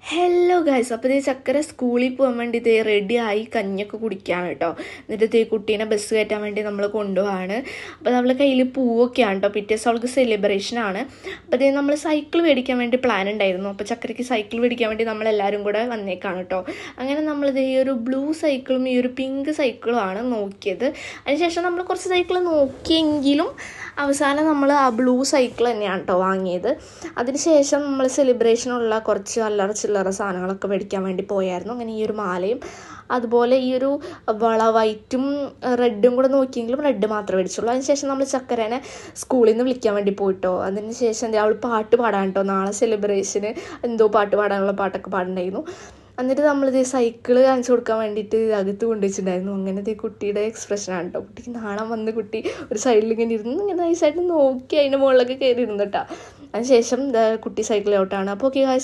Hello guys, അപ്പോൾ ഇതേ ചക്കര സ്കൂളിൽ പോകാൻ വേണ്ടി ഇതേ റെഡിയായി കഞ്ഞൊക്കെ കുടിക്കുകയാണ് കേട്ടോ. എന്നിട്ട് ഇതേ കുട്ടീനെ ബസ് കയറ്റാൻ വേണ്ടി നമ്മൾ കൊണ്ടുപോവാണ്. അപ്പോൾ നമ്മളെ കയ്യിൽ പൂവൊക്കെയാണ് കേട്ടോ. പിറ്റേ ദിവസം അവൾക്ക് സെലിബ്രേഷനാണ്. അപ്പോൾ ഇതേ നമ്മൾ സൈക്കിൾ മേടിക്കാൻ വേണ്ടി പ്ലാൻ ഉണ്ടായിരുന്നു. അപ്പോൾ ചക്കരയ്ക്ക് സൈക്കിൾ മേടിക്കാൻ വേണ്ടി നമ്മളെല്ലാവരും കൂടെ വന്നേക്കാണ് കേട്ടോ. അങ്ങനെ നമ്മളിത് ഈ ഒരു ബ്ലൂ സൈക്കിളും ഈ ഒരു പിങ്ക് സൈക്കിളുമാണ് നോക്കിയത്. അതിനുശേഷം നമ്മൾ കുറച്ച് സൈക്കിൾ നോക്കിയെങ്കിലും അവസാനം നമ്മൾ ആ ബ്ലൂ സൈക്കിൾ തന്നെയാണ് കേട്ടോ വാങ്ങിയത്. അതിനുശേഷം നമ്മൾ സെലിബ്രേഷനുള്ള കുറച്ച് അല്ലറ ചില്ലറ സാധനങ്ങളൊക്കെ മേടിക്കാൻ വേണ്ടി പോയായിരുന്നു. അങ്ങനെ ഈ ഒരു മാലയും അതുപോലെ ഈ ഒരു വള വൈറ്റും റെഡും കൂടെ നോക്കിയെങ്കിലും റെഡ് മാത്രമേ മേടിച്ചുള്ളൂ. അതിനുശേഷം നമ്മൾ ചക്കരേനെ സ്കൂളിൽ നിന്ന് വിളിക്കാൻ വേണ്ടി പോയിട്ടോ. അതിനുശേഷം അവൾ പാട്ട് പാടാൻ കേട്ടോ. നാളെ സെലിബ്രേഷന് എന്തോ പാട്ട് പാടാനുള്ള പാട്ടൊക്കെ പാടുണ്ടായിരുന്നു. എന്നിട്ട് നമ്മളിത് സൈക്കിള് കാണിച്ചു കൊടുക്കാൻ വേണ്ടിയിട്ട് അകത്ത് കൊണ്ടുവച്ചിട്ടുണ്ടായിരുന്നു. അങ്ങനത്തെ കുട്ടിയുടെ എക്സ്പ്രഷനാണ് കേട്ടോ. കുട്ടിക്ക് നാണം വന്ന് കുട്ടി ഒരു സൈഡിൽ ഇങ്ങനെ ഇരുന്ന് ഇങ്ങനെ നൈസായിട്ട് നോക്കി അതിൻ്റെ മുകളിലൊക്കെ കയറി ഇരുന്നു കേട്ടോ. അതിനുശേഷം കുട്ടി സൈക്കിളിലോട്ടാണ്. അപ്പോൾ ഓക്കെ ഗായ്സ്.